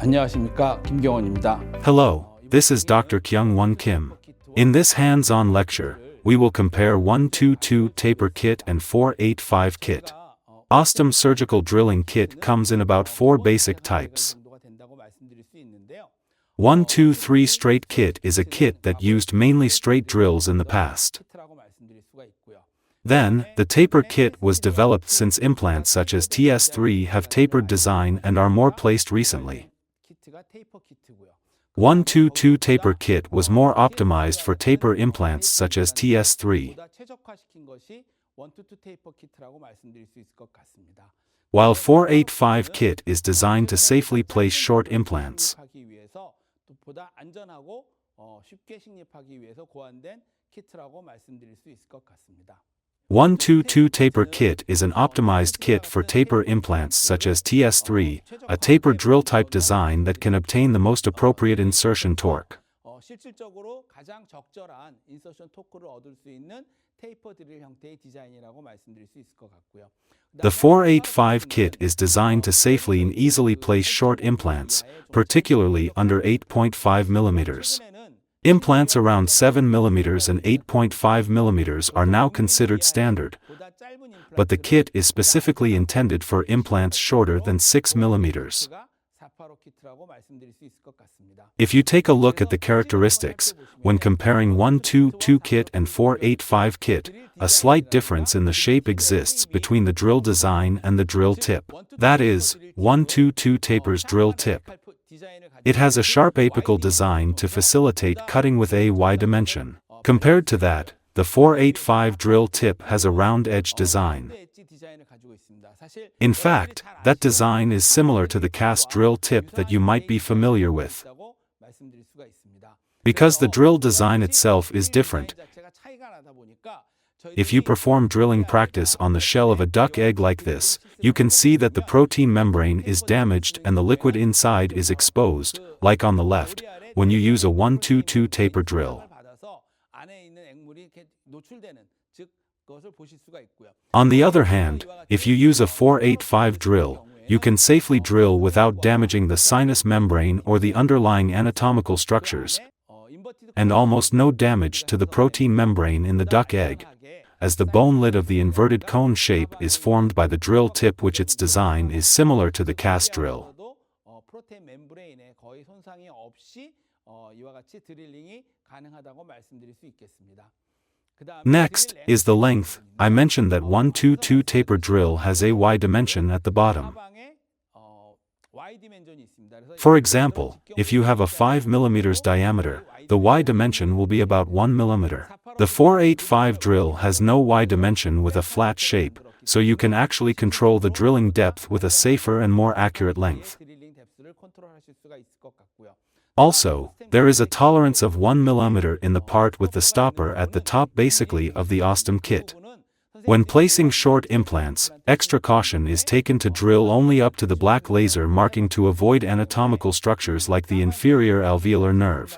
안녕하십니까, 김경원입니다. Hello, this is Dr. Kyung-Won Kim. In this hands-on lecture, we will compare 122 taper kit and 485 kit. Osstem surgical drilling kit comes in about 4 basic types. 123 straight kit is a kit that used mainly straight drills in the past. Then, the taper kit was developed since implants such as TS3 have tapered design and are more placed recently. 122 taper kit was more optimized for taper implants such as TS3. While 485 kit is designed to safely place short implants. 122 taper kit is an optimized kit for taper implants such as TS3, a taper drill type design that can obtain the most appropriate insertion torque. The 485 kit is designed to safely and easily place short implants, particularly under 8.5 mm. Implants around 7 mm and 8.5 mm are now considered standard, but the kit is specifically intended for implants shorter than 6 mm. If you take a look at the characteristics, when comparing 122 kit and 485 kit, a slight difference in the shape exists between the drill design and the drill tip. That is, 122 taper's drill tip. It has a sharp apical design to facilitate cutting with a Y dimension. Compared to that, the 485 drill tip has a round edge design. In fact, that design is similar to the cast drill tip that you might be familiar with. Because the drill design itself is different, if you perform drilling practice on the shell of a duck egg like this, you can see that the protein membrane is damaged and the liquid inside is exposed, like on the left, when you use a 122 taper drill. On the other hand, if you use a 485 drill, you can safely drill without damaging the sinus membrane or the underlying anatomical structures, and almost no damage to the protein membrane in the duck egg, as the bone lid of the inverted cone shape is formed by the drill tip, which its design is similar to the cast drill. Next is the length. I mentioned that 122 taper drill has a Y dimension at the bottom. For example, if you have a 5 mm diameter, the Y dimension will be about 1 mm. The 485 drill has no Y dimension with a flat shape, so you can actually control the drilling depth with a safer and more accurate length. Also, there is a tolerance of 1 mm in the part with the stopper at the top basically of the Osstem kit. When placing short implants, extra caution is taken to drill only up to the black laser marking to avoid anatomical structures like the inferior alveolar nerve.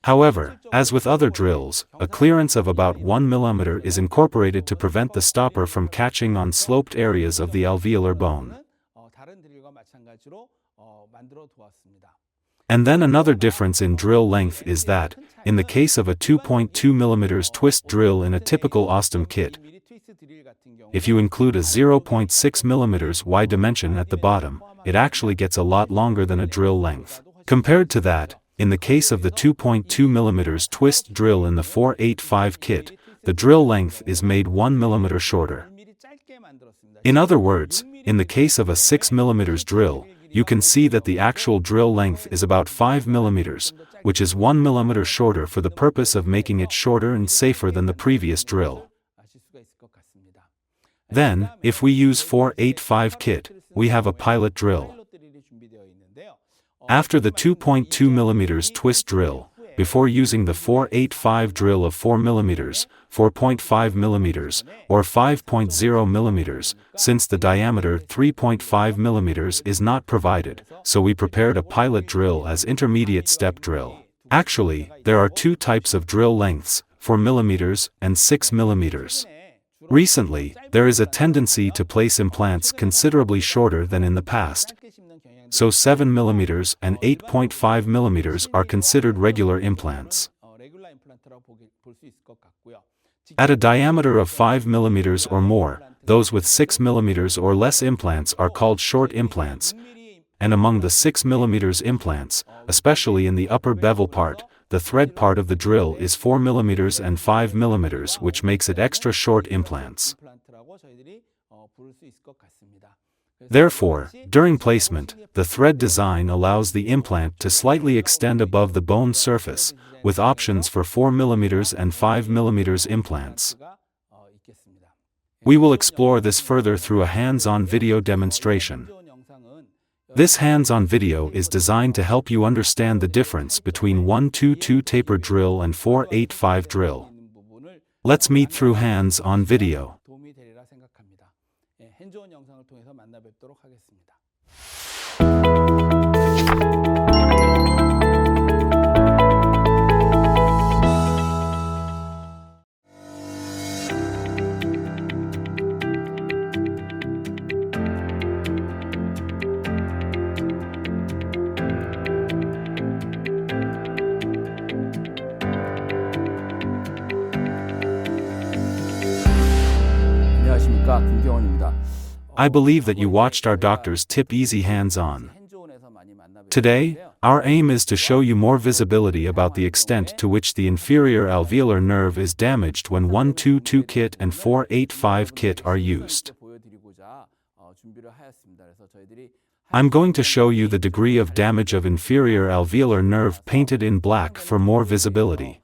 However, as with other drills, a clearance of about 1 mm is incorporated to prevent the stopper from catching on sloped areas of the alveolar bone. And then another difference in drill length is that, in the case of a 2.2 mm twist drill in a typical Osstem kit, if you include a 0.6 mm Y dimension at the bottom, it actually gets a lot longer than a drill length. Compared to that, in the case of the 2.2 mm twist drill in the 485 kit, the drill length is made 1 mm shorter. In other words, in the case of a 6 mm drill, you can see that the actual drill length is about 5 mm, which is 1 mm shorter for the purpose of making it shorter and safer than the previous drill. Then, if we use 485 kit, we have a pilot drill. After the 2.2 mm twist drill, before using the 485 drill of 4 mm, 4.5 mm, or 5.0 mm, since the diameter 3.5 mm is not provided, so we prepared a pilot drill as intermediate step drill. Actually, there are two types of drill lengths, 4 mm and 6 mm. Recently, there is a tendency to place implants considerably shorter than in the past, so 7 mm and 8.5 mm are considered regular implants. At a diameter of 5 mm or more, those with 6 mm or less implants are called short implants, and among the 6 mm implants, especially in the upper bevel part, the thread part of the drill is 4 mm and 5 mm, which makes it extra short implants. Therefore, during placement, the thread design allows the implant to slightly extend above the bone surface, with options for 4 mm and 5 mm implants. We will explore this further through a hands-on video demonstration. This hands-on video is designed to help you understand the difference between 122 taper drill and 485 drill. Let's meet through hands-on video. 안녕하십니까, 김경원입니다. I believe that you watched our doctor's tip easy hands-on. Today, our aim is to show you more visibility about the extent to which the inferior alveolar nerve is damaged when 122 kit and 485 kit are used. I'm going to show you the degree of damage of inferior alveolar nerve painted in black for more visibility.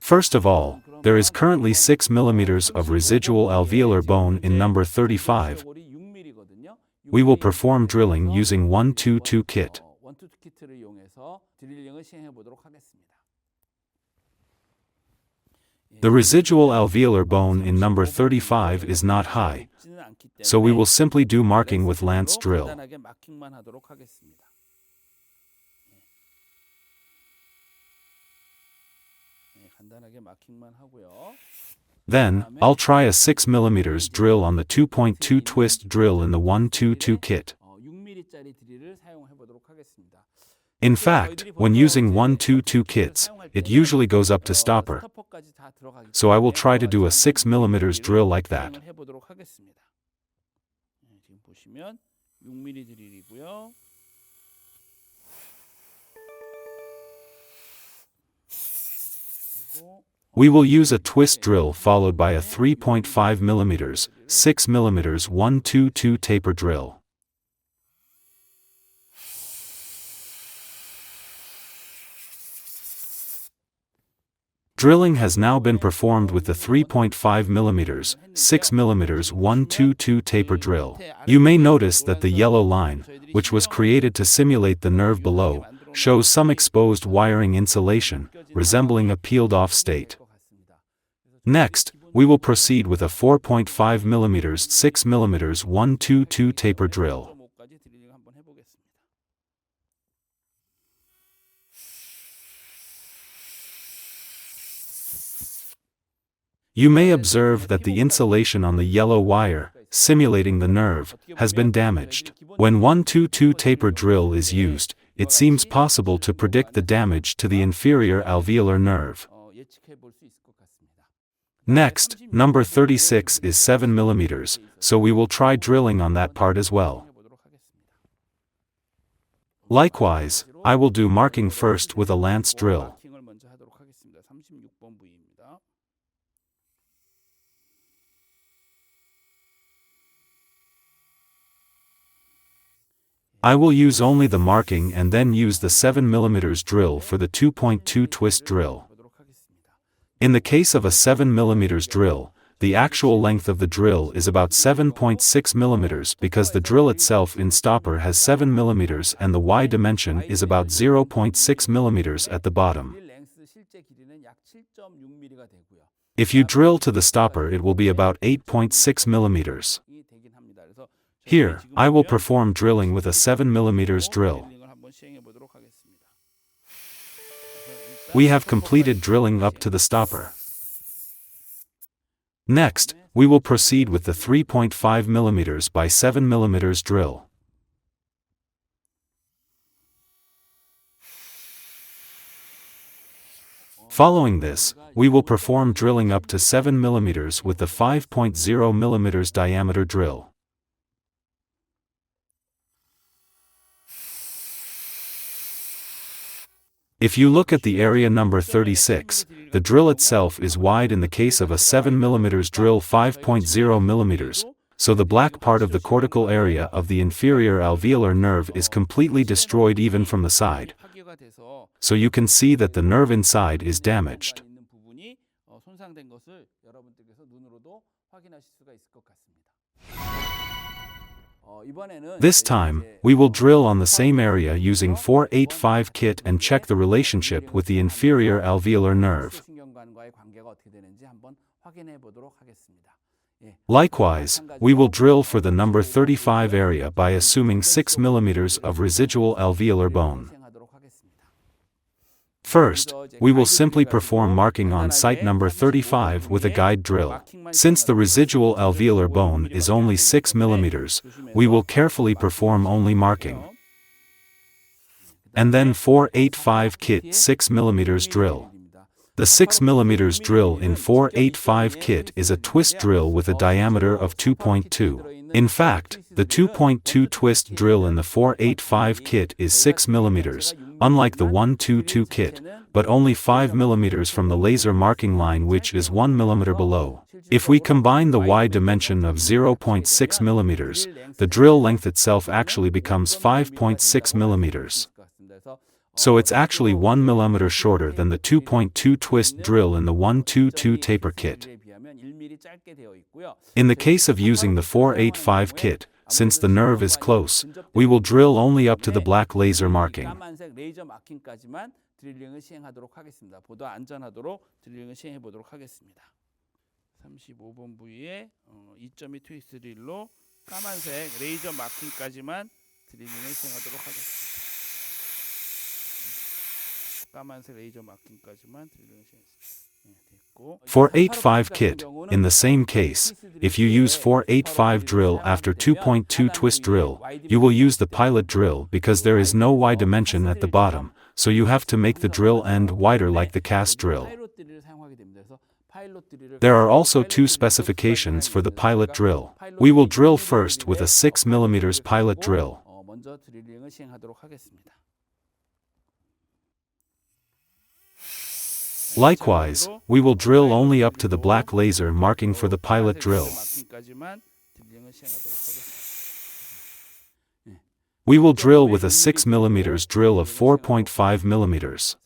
First of all, there is currently 6 mm of residual alveolar bone in number 35. We will perform drilling using 122 kit. The residual alveolar bone in number 35 is not high, so we will simply do marking with lance drill. Then, I'll try a 6 mm drill on the 2.2 twist drill in the 122 kit. In fact, when using 122 kits, it usually goes up to stopper. So I will try to do a 6 mm drill like that. We will use a twist drill followed by a 3.5 mm, 6 mm 122 taper drill. Drilling has now been performed with the 3.5 mm, 6 mm 122 taper drill. You may notice that the yellow line, which was created to simulate the nerve below, shows some exposed wiring insulation, resembling a peeled-off state. Next, we will proceed with a 4.5 mm 6 mm 122 taper drill. You may observe that the insulation on the yellow wire, simulating the nerve, has been damaged. When 122 taper drill is used, it seems possible to predict the damage to the inferior alveolar nerve. Next, number 36 is 7 mm, so we will try drilling on that part as well. Likewise, I will do marking first with a lance drill. I will use only the marking and then use the 7 mm drill for the 2.2 twist drill. In the case of a 7 mm drill, the actual length of the drill is about 7.6 mm because the drill itself in stopper has 7 mm and the Y dimension is about 0.6 mm at the bottom. If you drill to the stopper, it will be about 8.6 mm. Here, I will perform drilling with a 7 mm drill. We have completed drilling up to the stopper. Next, we will proceed with the 3.5 mm by 7 mm drill. Following this, we will perform drilling up to 7 mm with the 5.0 mm diameter drill. If you look at the area number 36, the drill itself is wide in the case of a 7 mm drill 5.0 mm, so the black part of the cortical area of the inferior alveolar nerve is completely destroyed even from the side. So you can see that the nerve inside is damaged. This time, we will drill on the same area using 485 kit and check the relationship with the inferior alveolar nerve. Likewise, we will drill for the number 35 area by assuming 6 mm of residual alveolar bone. First, we will simply perform marking on site number 35 with a guide drill. Since the residual alveolar bone is only 6 mm, we will carefully perform only marking. And then 485 kit 6 mm drill. The 6 mm drill in 485 kit is a twist drill with a diameter of 2.2. In fact, the 2.2 twist drill in the 485 kit is 6 mm, unlike the 122 kit, but only 5 mm from the laser marking line, which is 1 mm below. If we combine the Y dimension of 0.6 mm, the drill length itself actually becomes 5.6 mm. So it's actually 1 mm shorter than the 2.2 twist drill in the 122 taper kit. In the case of using the 485 kit, since the nerve is close, we will drill only up to the black laser marking. For 485 kit, in the same case, if you use 485 drill after 2.2 twist drill, you will use the pilot drill because there is no Y dimension at the bottom, so you have to make the drill end wider like the cast drill. There are also two specifications for the pilot drill. We will drill first with a 6 mm pilot drill. Likewise, we will drill only up to the black laser marking for the pilot drill. We will drill with a 6 mm drill of 4.5 mm.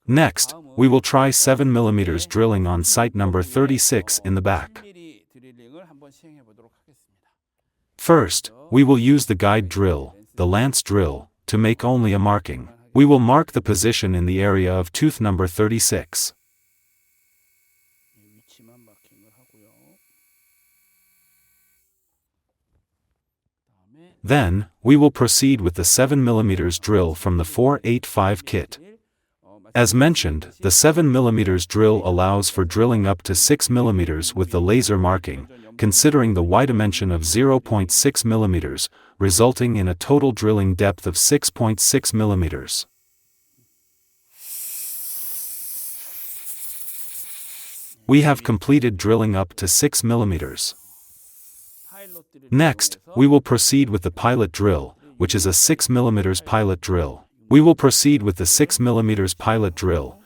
Next, we will try 7 mm drilling on site number 36 in the back. First, we will use the guide drill, the lance drill, to make only a marking. We will mark the position in the area of tooth number 36. Then, we will proceed with the 7 mm drill from the 485 kit. As mentioned, the 7 mm drill allows for drilling up to 6 mm with the laser marking, considering the Y dimension of 0.6 mm, resulting in a total drilling depth of 6.6 mm. We have completed drilling up to 6 mm. Next, we will proceed with the pilot drill, which is a 6 mm pilot drill. We will proceed with the 6 mm pilot drill.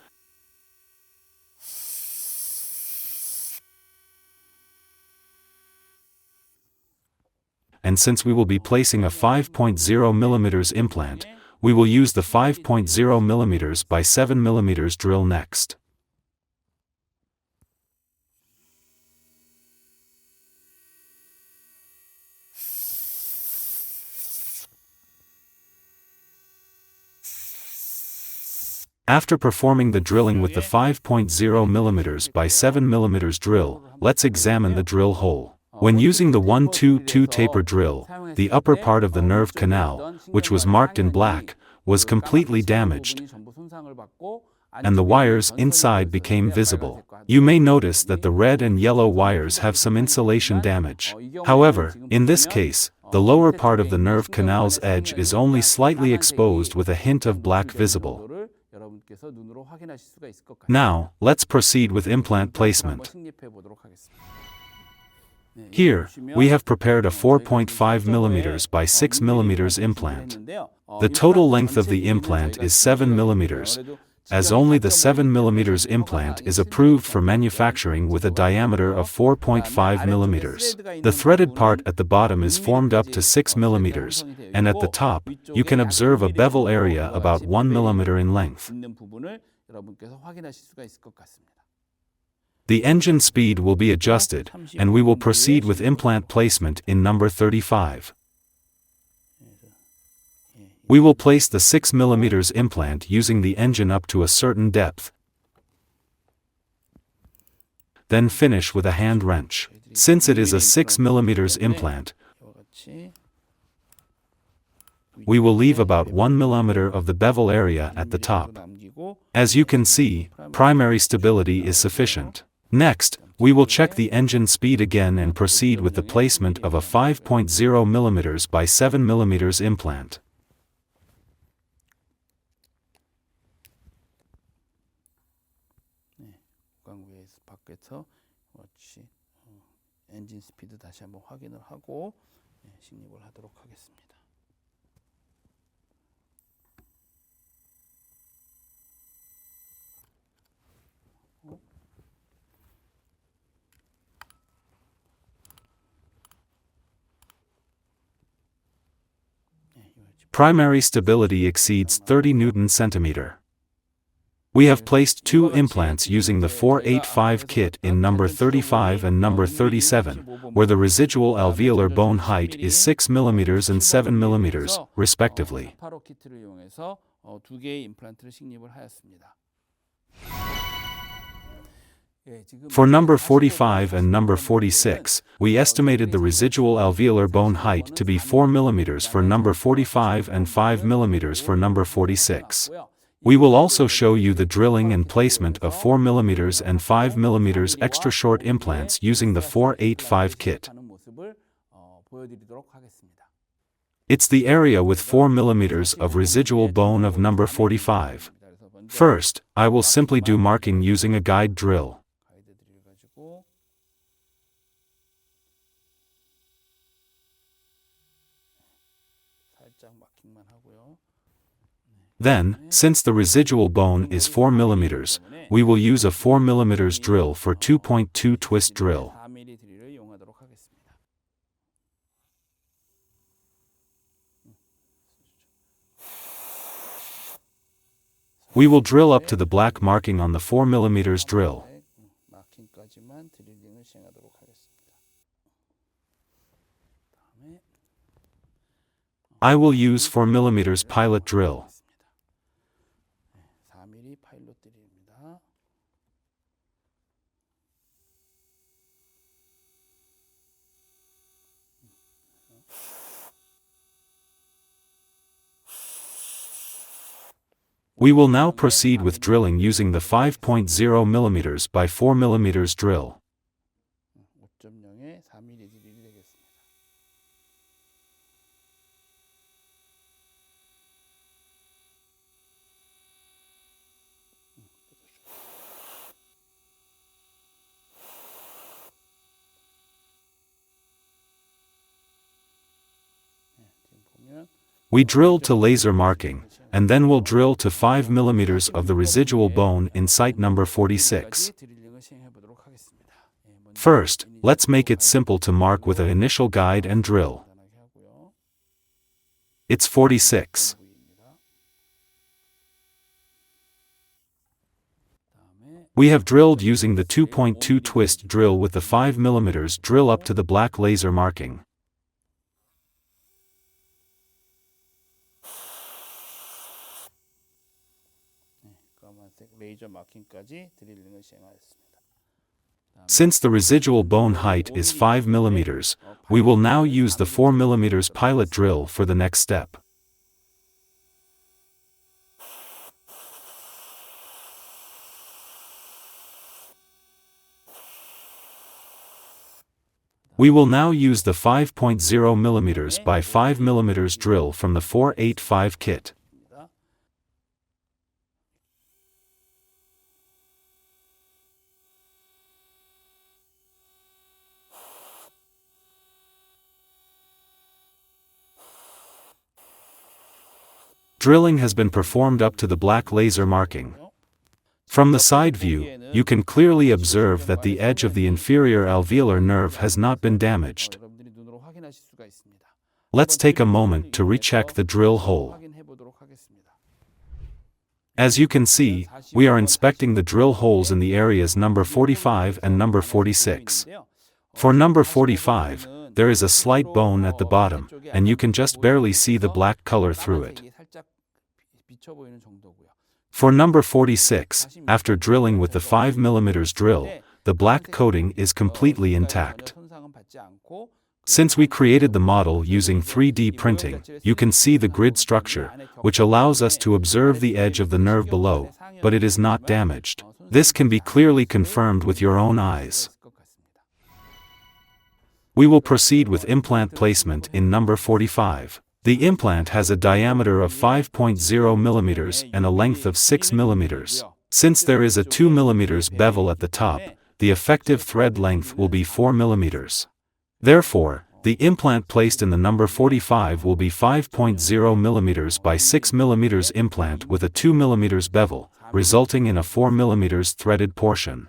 And since we will be placing a 5.0 mm implant, we will use the 5.0 mm by 7 mm drill next. After performing the drilling with the 5.0 mm by 7 mm drill, let's examine the drill hole. When using the 122 taper drill, the upper part of the nerve canal, which was marked in black, was completely damaged, and the wires inside became visible. You may notice that the red and yellow wires have some insulation damage. However, in this case, the lower part of the nerve canal's edge is only slightly exposed with a hint of black visible. Now, let's proceed with implant placement. Here, we have prepared a 4.5 mm by 6 mm implant. The total length of the implant is 7 mm, as only the 7 mm implant is approved for manufacturing with a diameter of 4.5 mm. The threaded part at the bottom is formed up to 6 mm, and at the top, you can observe a bevel area about 1 mm in length. The engine speed will be adjusted, and we will proceed with implant placement in number 35. We will place the 6 mm implant using the engine up to a certain depth. Then finish with a hand wrench. Since it is a 6 mm implant, we will leave about 1 mm of the bevel area at the top. As you can see, primary stability is sufficient. Next, we will check the engine speed again and proceed with the placement of a 5.0 mm by 7 mm implant. 엔진 스피드 다시 한번 확인을 하고 식립을 하도록 하겠습니다. Primary stability exceeds 30 Newton-centimeter. We have placed two implants using the 485 kit in number 35 and number 37, where the residual alveolar bone height is 6 mm and 7 mm, respectively. For number 45 and number 46, we estimated the residual alveolar bone height to be 4 mm for number 45 and 5 mm for number 46. We will also show you the drilling and placement of 4 mm and 5 mm extra short implants using the 485 kit. It's the area with 4 mm of residual bone of number 45. First, I will simply do marking using a guide drill. Then, since the residual bone is 4 mm, we will use a 4 mm drill for 2.2 twist drill. We will drill up to the black marking on the 4 mm drill. I will use 4 mm pilot drill. We will now proceed with drilling using the 5.0 mm by 4 mm drill. We drilled to laser marking, and then we'll drill to 5 mm of the residual bone in site number 46. First, let's make it simple to mark with an initial guide and drill. It's 46. We have drilled using the 2.2 twist drill with the 5 mm drill up to the black laser marking. 레이저 마킹까지 드릴링을 시행하였습니다. Since the residual bone height is 5 mm, we will now use the 4 mm pilot drill for the next step. We will now use the 5.0 mm by 5 mm drill from the 485 kit. Drilling has been performed up to the black laser marking. From the side view, you can clearly observe that the edge of the inferior alveolar nerve has not been damaged. Let's take a moment to recheck the drill hole. As you can see, we are inspecting the drill holes in the areas number 45 and number 46. For number 45, there is a slight bone at the bottom, and you can just barely see the black color through it. For number 46, after drilling with the 5 mm drill, the black coating is completely intact. Since we created the model using 3D printing, you can see the grid structure, which allows us to observe the edge of the nerve below, but it is not damaged. This can be clearly confirmed with your own eyes. We will proceed with implant placement in number 45. The implant has a diameter of 5.0 mm and a length of 6 mm. Since there is a 2 mm bevel at the top, the effective thread length will be 4 mm. Therefore, the implant placed in the number 45 will be 5.0 mm by 6 mm implant with a 2 mm bevel, resulting in a 4 mm threaded portion.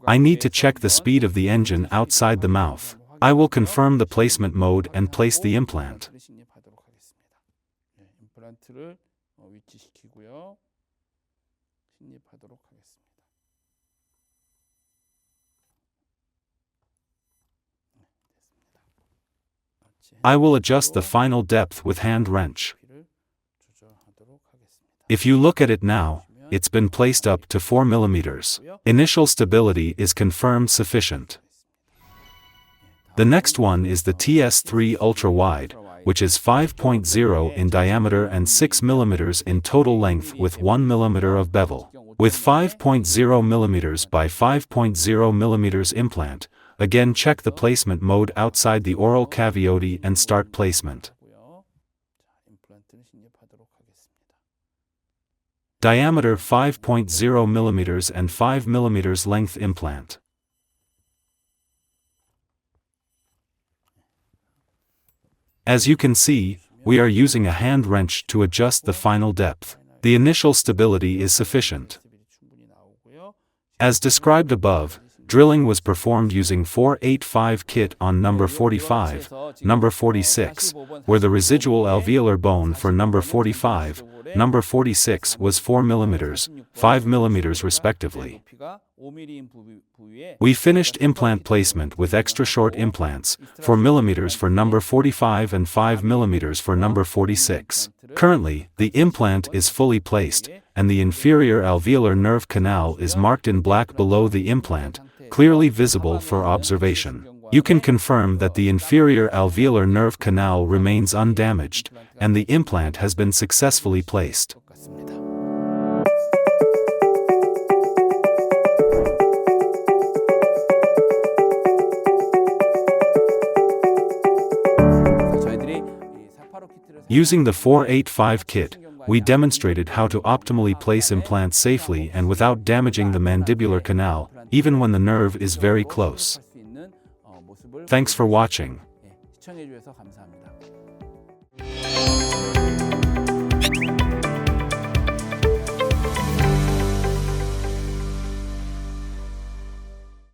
I need to check the speed of the engine outside the mouth. I will confirm the placement mode and place the implant. I will adjust the final depth with hand wrench. If you look at it now, it's been placed up to 4 mm. Initial stability is confirmed sufficient. The next one is the TS3 Ultra Wide, which is 5.0 in diameter and 6 mm in total length with 1 mm of bevel. With 5.0 mm by 5.0 mm implant, again check the placement mode outside the oral cavity and start placement. Diameter 5.0 mm and 5 mm length implant. As you can see, we are using a hand wrench to adjust the final depth. The initial stability is sufficient. As described above, drilling was performed using 485 kit on number 45, number 46, where the residual alveolar bone for number 45, number 46 was 4 mm, 5 mm respectively. We finished implant placement with extra short implants, 4 mm for number 45 and 5 mm for number 46. Currently, the implant is fully placed, and the inferior alveolar nerve canal is marked in black below the implant, clearly visible for observation. You can confirm that the inferior alveolar nerve canal remains undamaged, and the implant has been successfully placed. Using the 485 kit, we demonstrated how to optimally place implants safely and without damaging the mandibular canal, even when the nerve is very close. Thanks for watching. 시청해주셔서 감사합니다.